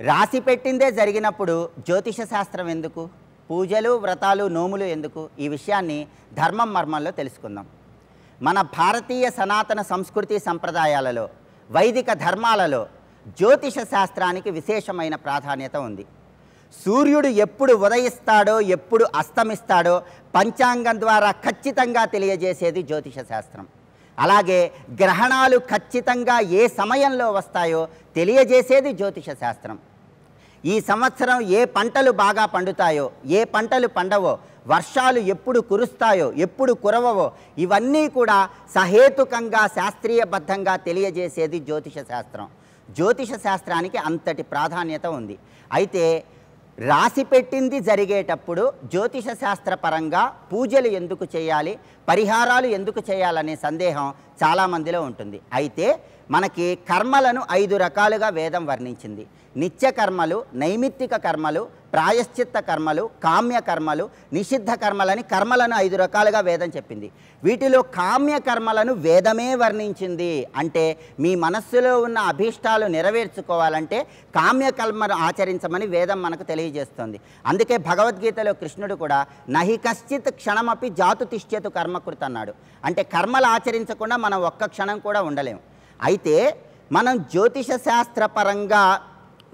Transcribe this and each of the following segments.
రాసి పెట్టిందే జరిగినప్పుడు జ్యోతిష శాస్త్రం ఎందుకు? పూజలు, వ్రతాలు, నోములు ఎందుకు? ఈ విషయాన్ని ధర్మం మర్మంలో తెలుసుకుందాం. మన భారతీయ సనాతన సంస్కృతి సంప్రదాయాలలో, వైదిక ధర్మాలలో జ్యోతిష శాస్త్రానికి విశేషమైన ప్రాధాన్యత ఉంది. సూర్యుడు ఎప్పుడు ఉదయిస్తాడో, ఎప్పుడు అస్తమిస్తాడో పంచాంగం ద్వారా ఖచ్చితంగా తెలియజేసేది జ్యోతిష శాస్త్రం. అలాగే గ్రహణాలు ఖచ్చితంగా ఏ సమయంలో వస్తాయో తెలియజేసేది జ్యోతిష శాస్త్రం. ఈ సంవత్సరం ఏ పంటలు బాగా పండుతాయో, ఏ పంటలు పండవో, వర్షాలు ఎప్పుడు కురుస్తాయో, ఎప్పుడు కురవవో, ఇవన్నీ కూడా సహేతుకంగా శాస్త్రీయబద్ధంగా తెలియజేసేది జ్యోతిష శాస్త్రం. జ్యోతిష శాస్త్రానికి అంతటి ప్రాధాన్యత ఉంది. అయితే రాసి పెట్టింది జరిగేటప్పుడు జ్యోతిష శాస్త్రపరంగా పూజలు ఎందుకు చేయాలి, పరిహారాలు ఎందుకు చేయాలనే సందేహం చాలామందిలో ఉంటుంది. అయితే మనకి కర్మలను 5 రకాలుగా వేదం వర్ణించింది. నిత్య కర్మలు, నైమిత్తిక కర్మలు, ప్రాయశ్చిత్త కర్మలు, కామ్య కర్మలు, నిషిద్ధ కర్మలని కర్మలను 5 రకాలుగా వేదం చెప్పింది. వీటిలో కామ్య కర్మలను వేదమే వర్ణించింది. అంటే మీ మనస్సులో ఉన్న అభీష్టాలు నెరవేర్చుకోవాలంటే కామ్య కర్మను ఆచరించమని వేదం మనకు తెలియజేస్తుంది. అందుకే భగవద్గీతలో కృష్ణుడు కూడా నహి కశ్చిత్ క్షణమపి జాతు తిష్యతు కర్మకృత్ అన్నాడు. అంటే కర్మలు ఆచరించకుండా మనం ఒక్క క్షణం కూడా ఉండలేము. అయితే మనం జ్యోతిష శాస్త్రపరంగా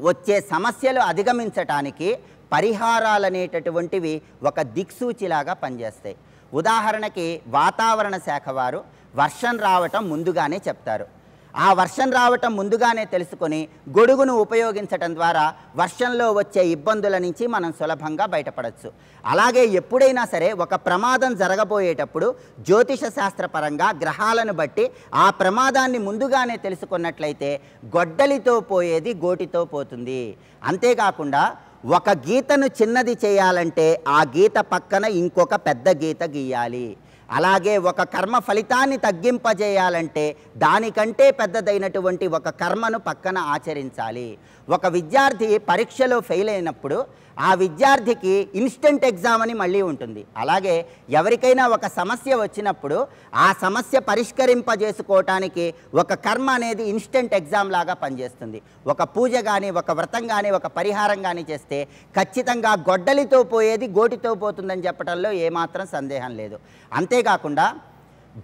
వచ్చే సమస్యలు అధిగమించటానికి పరిహారాలు అనేటటువంటివి ఒక దిక్సూచిలాగా పనిచేస్తాయి. ఉదాహరణకి వాతావరణ శాఖ వారు వర్షం రావటం ముందుగానే చెప్తారు. ఆ వర్షం రావటం ముందుగానే తెలుసుకొని గొడుగును ఉపయోగించటం ద్వారా వర్షంలో వచ్చే ఇబ్బందుల నుంచి మనం సులభంగా బయటపడవచ్చు. అలాగే ఎప్పుడైనా సరే ఒక ప్రమాదం జరగబోయేటప్పుడు జ్యోతిష శాస్త్రపరంగా గ్రహాలను బట్టి ఆ ప్రమాదాన్ని ముందుగానే తెలుసుకున్నట్లయితే గొడ్డలితో పోయేది గోటితో పోతుంది. అంతేకాకుండా ఒక గీతను చిన్నది చేయాలంటే ఆ గీత పక్కన ఇంకొక పెద్ద గీత గీయాలి. అలాగే ఒక కర్మ ఫలితాన్ని తగ్గింపజేయాలంటే దానికంటే పెద్దదైనటువంటి ఒక కర్మను పక్కన ఆచరించాలి. ఒక విద్యార్థి పరీక్షలో ఫెయిల్ అయినప్పుడు ఆ విద్యార్థికి ఇన్స్టెంట్ ఎగ్జామ్ అని మళ్ళీ ఉంటుంది. అలాగే ఎవరికైనా ఒక సమస్య వచ్చినప్పుడు ఆ సమస్య పరిష్కరింపజేసుకోవటానికి ఒక కర్మ అనేది ఇన్స్టెంట్ ఎగ్జామ్ లాగా పనిచేస్తుంది. ఒక పూజ కానీ, ఒక వ్రతం కానీ, ఒక పరిహారం కానీ చేస్తే ఖచ్చితంగా గొడ్డలితో పోయేది గోటితో పోతుందని చెప్పడంలో ఏమాత్రం సందేహం లేదు. అంతేకాకుండా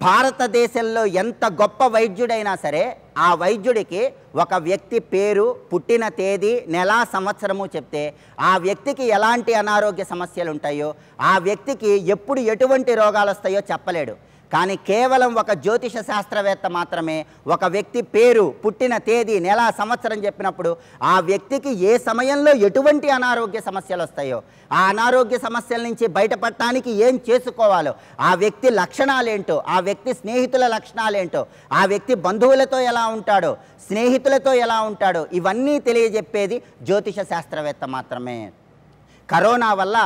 భారతదేశంలో ఎంత గొప్ప వైద్యుడైనా సరే ఆ వైద్యుడికి ఒక వ్యక్తి పేరు, పుట్టిన తేదీ, నెల, సంవత్సరము చెప్తే ఆ వ్యక్తికి ఎలాంటి అనారోగ్య సమస్యలు ఉంటాయో, ఆ వ్యక్తికి ఎప్పుడు ఎటువంటి రోగాలు వస్తాయో చెప్పలేడు. కానీ కేవలం ఒక జ్యోతిష శాస్త్రవేత్త మాత్రమే ఒక వ్యక్తి పేరు, పుట్టిన తేదీ, నెల, సంవత్సరం చెప్పినప్పుడు ఆ వ్యక్తికి ఏ సమయంలో ఎటువంటి అనారోగ్య సమస్యలు వస్తాయో, ఆ అనారోగ్య సమస్యల నుంచి బయటపడటానికి ఏం చేసుకోవాలో, ఆ వ్యక్తి లక్షణాలేంటో, ఆ వ్యక్తి స్నేహితుల లక్షణాలేంటో, ఆ వ్యక్తి బంధువులతో ఎలా ఉంటాడో, స్నేహితులతో ఎలా ఉంటాడో, ఇవన్నీ తెలియజెప్పేది జ్యోతిష శాస్త్రవేత్త మాత్రమే. కరోనా వల్ల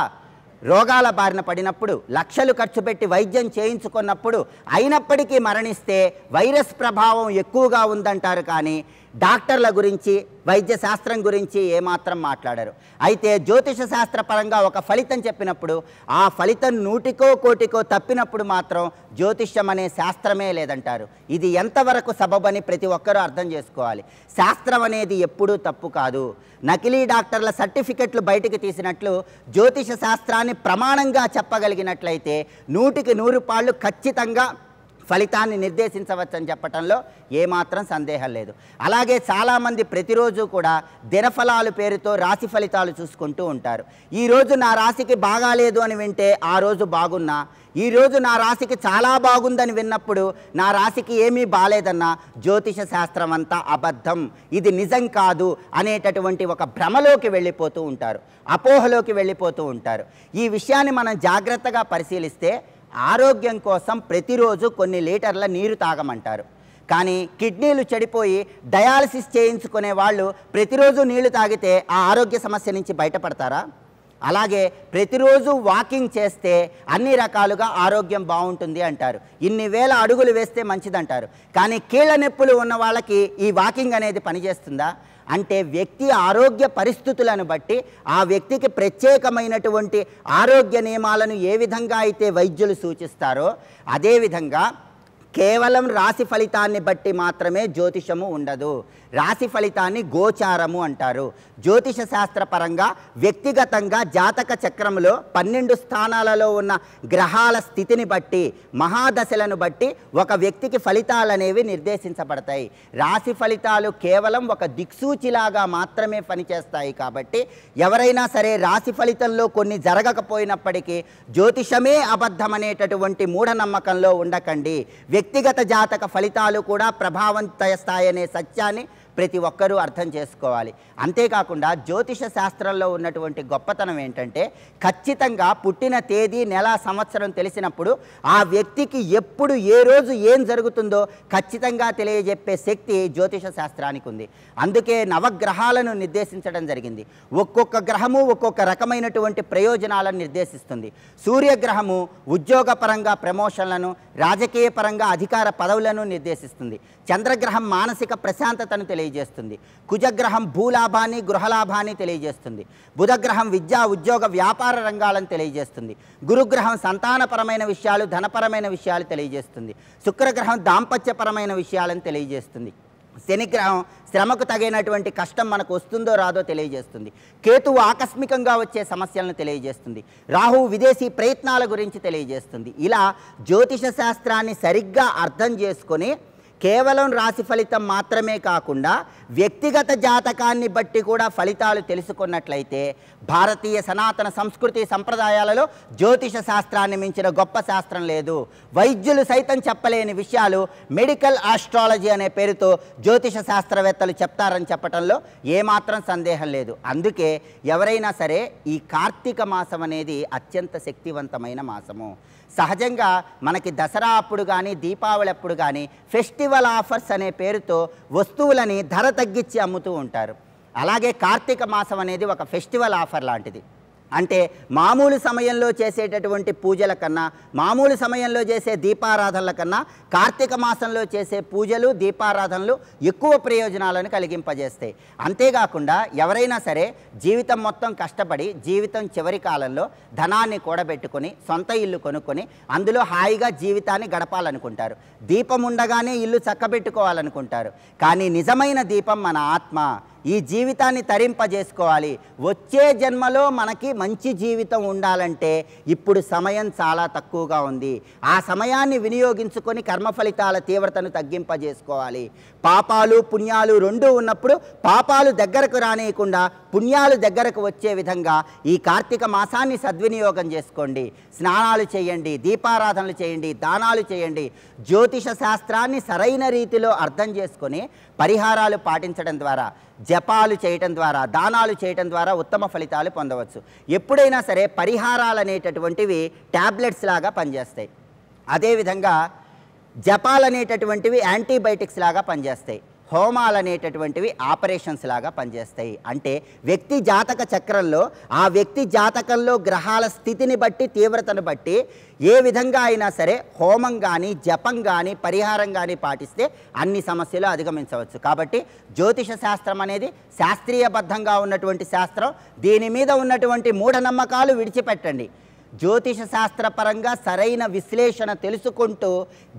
రోగాల బారిన పడినప్పుడు లక్షలు ఖర్చు పెట్టి వైద్యం చేయించుకున్నప్పుడు అయినప్పటికీ మరణిస్తే వైరస్ ప్రభావం ఎక్కువగా ఉందంటారు. కానీ డాక్టర్ల గురించి, వైద్య శాస్త్రం గురించి ఏమాత్రం మాట్లాడరు. అయితే జ్యోతిష శాస్త్రపరంగా ఒక ఫలితం చెప్పినప్పుడు ఆ ఫలితం 100కో 1,00,00,000కో తప్పినప్పుడు మాత్రం జ్యోతిష్యం అనే శాస్త్రమే లేదంటారు. ఇది ఎంతవరకు సబబని ప్రతి ఒక్కరూ అర్థం చేసుకోవాలి. శాస్త్రం అనేది ఎప్పుడూ తప్పు కాదు. నకిలీ డాక్టర్ల సర్టిఫికెట్లు బయటికి తీసినట్లు జ్యోతిష శాస్త్రాన్ని ప్రమాణంగా చెప్పగలిగినట్లయితే 100కి 100 పాళ్ళు ఖచ్చితంగా ఫలితాన్ని నిర్దేశించవచ్చని చెప్పటంలో ఏమాత్రం సందేహం లేదు. అలాగే చాలామంది ప్రతిరోజు కూడా దినఫలాలు పేరుతో రాశి ఫలితాలు చూసుకుంటూ ఉంటారు. ఈరోజు నా రాశికి బాగాలేదు అని వింటే ఆ రోజు బాగున్నా, ఈరోజు నా రాశికి చాలా బాగుందని విన్నప్పుడు నా రాశికి ఏమీ బాలేదన్నా జ్యోతిష శాస్త్రం అంతా అబద్ధం, ఇది నిజం కాదు అనేటటువంటి ఒక భ్రమలోకి వెళ్ళిపోతూ ఉంటారు, అపోహలోకి వెళ్ళిపోతూ ఉంటారు. ఈ విషయాన్ని మనం జాగ్రత్తగా పరిశీలిస్తే ఆరోగ్యం కోసం ప్రతిరోజు కొన్ని లీటర్ల నీరు తాగమంటారు. కానీ కిడ్నీలు చెడిపోయి డయాలసిస్ చేయించుకునే వాళ్ళు ప్రతిరోజు నీళ్లు తాగితే ఆ ఆరోగ్య సమస్య నుంచి బయటపడతారా? అలాగే ప్రతిరోజు వాకింగ్ చేస్తే అన్ని రకాలుగా ఆరోగ్యం బాగుంటుంది అంటారు. ఇన్ని వేల అడుగులు వేస్తే మంచిదంటారు. కానీ కీళ్ళ నొప్పులు ఉన్న వాళ్ళకి ఈ వాకింగ్ అనేది పనిచేస్తుందా? అంటే వ్యక్తి ఆరోగ్య పరిస్థితులను బట్టి ఆ వ్యక్తికి ప్రత్యేకమైనటువంటి ఆరోగ్య నియమాలను ఏ విధంగా అయితే వైద్యులు సూచిస్తారో అదేవిధంగా కేవలం రాశి ఫలితాన్ని బట్టి మాత్రమే జ్యోతిషము ఉండదు. రాశి ఫలితాన్ని గోచారము అంటారు. జ్యోతిష శాస్త్రపరంగా వ్యక్తిగతంగా జాతక చక్రంలో 12 స్థానాలలో ఉన్న గ్రహాల స్థితిని బట్టి, మహాదశలను బట్టి ఒక వ్యక్తికి ఫలితాలు అనేవి నిర్దేశించబడతాయి. రాశి ఫలితాలు కేవలం ఒక దిక్సూచిలాగా మాత్రమే పనిచేస్తాయి. కాబట్టి ఎవరైనా సరే రాశి ఫలితంలో కొన్ని జరగకపోయినప్పటికీ జ్యోతిషమే అబద్ధం అనేటటువంటి మూఢనమ్మకంలో ఉండకండి. వ్యక్తిగత జాతక ఫలితాలు కూడా ప్రభావం చేస్తాయనే సత్యాన్ని ప్రతి ఒక్కరూ అర్థం చేసుకోవాలి. అంతేకాకుండా జ్యోతిష శాస్త్రంలో ఉన్నటువంటి గొప్పతనం ఏంటంటే ఖచ్చితంగా పుట్టిన తేదీ, నెల, సంవత్సరం తెలిసినప్పుడు ఆ వ్యక్తికి ఎప్పుడు ఏ రోజు ఏం జరుగుతుందో ఖచ్చితంగా తెలియజెప్పే శక్తి జ్యోతిష శాస్త్రానికి ఉంది. అందుకే నవగ్రహాలను నిర్దేశించడం జరిగింది. ఒక్కొక్క గ్రహము ఒక్కొక్క రకమైనటువంటి ప్రయోజనాలను నిర్దేశిస్తుంది. సూర్యగ్రహము ఉద్యోగపరంగా ప్రమోషన్లను, రాజకీయ పరంగా అధికార పదవులను నిర్దేశిస్తుంది. చంద్రగ్రహం మానసిక ప్రశాంతతను తెలియజేస్తుంది. కుజగ్రహం భూలాభాన్ని, గృహలాభాన్ని తెలియజేస్తుంది. బుధగ్రహం విద్యా, ఉద్యోగ, వ్యాపార రంగాలను తెలియజేస్తుంది. గురుగ్రహం సంతానపరమైన విషయాలు, ధనపరమైన విషయాలు తెలియజేస్తుంది. శుక్రగ్రహం దాంపత్యపరమైన విషయాలను తెలియజేస్తుంది. శనిగ్రహం శ్రమకు తగినటువంటి కష్టం మనకు వస్తుందో రాదో తెలియజేస్తుంది. కేతువు ఆకస్మికంగా వచ్చే సమస్యలను తెలియజేస్తుంది. రాహువు విదేశీ ప్రయత్నాల గురించి తెలియజేస్తుంది. ఇలా జ్యోతిష శాస్త్రాన్ని సరిగ్గా అర్థం చేసుకొని కేవలం రాశి ఫలితం మాత్రమే కాకుండా వ్యక్తిగత జాతకాన్ని బట్టి కూడా ఫలితాలు తెలుసుకున్నట్లయితే భారతీయ సనాతన సంస్కృతి సంప్రదాయాలలో జ్యోతిష శాస్త్రాన్ని మించిన గొప్ప శాస్త్రం లేదు. వైద్యులు సైతం చెప్పలేని విషయాలు మెడికల్ ఆస్ట్రాలజీ అనే పేరుతో జ్యోతిష శాస్త్రవేత్తలు చెప్తారని చెప్పడంలో ఏమాత్రం సందేహం లేదు. అందుకే ఎవరైనా సరే ఈ కార్తీక మాసం అనేది అత్యంత శక్తివంతమైన మాసము. సహజంగా మనకి దసరా అప్పుడు కానీ, దీపావళి అప్పుడు కానీ ఫెస్టివల్ ఆఫర్స్ అనే పేరుతో వస్తువులని ధర తగ్గించి అమ్ముతూ ఉంటారు. అలాగే కార్తీక మాసం అనేది ఒక ఫెస్టివల్ ఆఫర్ లాంటిది. అంటే మామూలు సమయంలో చేసేటటువంటి పూజల కన్నా, మామూలు సమయంలో చేసే దీపారాధనల కన్నా కార్తీక మాసంలో చేసే పూజలు, దీపారాధనలు ఎక్కువ ప్రయోజనాలను కలిగింపజేస్తాయి. అంతేకాకుండా ఎవరైనా సరే జీవితం మొత్తం కష్టపడి జీవితం చివరి కాలంలో ధనాన్ని కూడబెట్టుకొని సొంత ఇల్లు కొనుక్కొని అందులో హాయిగా జీవితాన్ని గడపాలనుకుంటారు. దీపం ఉండగానే ఇల్లు చక్కబెట్టుకోవాలనుకుంటారు. కానీ నిజమైన దీపం మన ఆత్మ. ఈ జీవితాన్ని తరింపజేసుకోవాలి. వచ్చే జన్మలో మనకి మంచి జీవితం ఉండాలంటే ఇప్పుడు సమయం చాలా తక్కువగా ఉంది. ఆ సమయాన్ని వినియోగించుకొని కర్మ ఫలితాల తీవ్రతను తగ్గింపజేసుకోవాలి. పాపాలు పుణ్యాలు రెండూ ఉన్నప్పుడు పాపాలు దగ్గరకు రానియకుండా పుణ్యాలు దగ్గరకు వచ్చే విధంగా ఈ కార్తీక మాసాన్ని సద్వినియోగం చేసుకోండి. స్నానాలు చేయండి, దీపారాధనలు చేయండి, దానాలు చేయండి. జ్యోతిష శాస్త్రాన్ని సరైన రీతిలో అర్థం చేసుకొని పరిహారాలు పాటించడం ద్వారా, జపాలు చేయటం ద్వారా, దానాలు చేయటం ద్వారా ఉత్తమ ఫలితాలు పొందవచ్చు. ఎప్పుడైనా సరే పరిహారాలు అనేటటువంటివి ట్యాబ్లెట్స్ లాగా పనిచేస్తాయి. అదేవిధంగా జపాలు అనేటటువంటివి యాంటీబయాటిక్స్ లాగా పనిచేస్తాయి. హోమాలు అనేటటువంటివి ఆపరేషన్స్ లాగా పనిచేస్తాయి. అంటే వ్యక్తి జాతక చక్రంలో ఆ వ్యక్తి జాతకంలో గ్రహాల స్థితిని బట్టి, తీవ్రతను బట్టి ఏ విధంగా అయినా సరే హోమం కానీ, జపం కానీ, పరిహారం కానీ పాటిస్తే అన్ని సమస్యలు అధిగమించవచ్చు. కాబట్టి జ్యోతిష శాస్త్రం అనేది శాస్త్రీయబద్ధంగా ఉన్నటువంటి శాస్త్రం. దీని మీద ఉన్నటువంటి మూఢనమ్మకాలు విడిచిపెట్టండి. జ్యోతిష శాస్త్రపరంగా సరైన విశ్లేషణ తెలుసుకుంటూ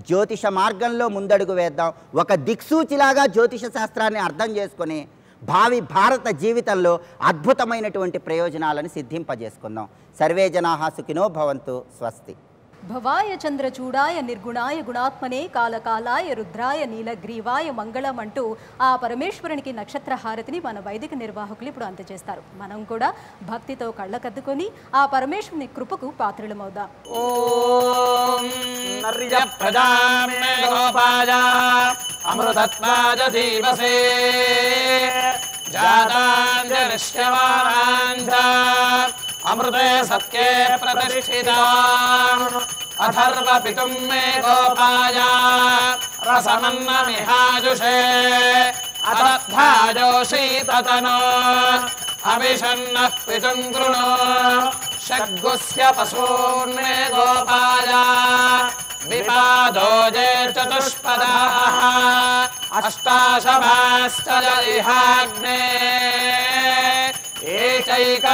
జ్యోతిష మార్గంలో ముందడుగు వేద్దాం. ఒక దిక్సూచిలాగా జ్యోతిష శాస్త్రాన్ని అర్థం చేసుకొని భావి భారత జీవితంలో అద్భుతమైనటువంటి ప్రయోజనాలను సిద్ధింపజేసుకుందాం. సర్వే జనాః సుఖినో భవంతు. స్వస్తి. భవాయ చంద్రచూడాయ నిర్గుణాయ గుణాత్మనే కాలకాలాయ రుద్రాయ నీలగ్రీవాయ మంగళం అంటూ ఆ పరమేశ్వరునికి నక్షత్ర హారతిని మన వైదిక నిర్వాహకులు ఇప్పుడు అందజేస్తారు. మనం కూడా భక్తితో కళ్ళకద్దుకొని ఆ పరమేశ్వరుని కృపకు పాత్రలమవుదాం. ఓం నర్య ప్రజామే గోపాయ అమృతత్వాజ దీవసే జాతాంజనిష్యమానాంజ అమృతే సత్యే ప్రతిష్ఠితా అథర్వ పితుం మే గోపాయ రసమన్నమిహాజుషే అదద్ధాజోషీతతనో అవిషన్నః పితుం కృణో షడ్గుస్య పశూన్మే గోపాయ విపాదోజే చతుష్పదాః అష్టాశభాశ్చ ఇహాగ్నే ఏకైకశభాశభాః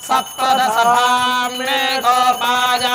సప్తదశభాం మే గోపాయ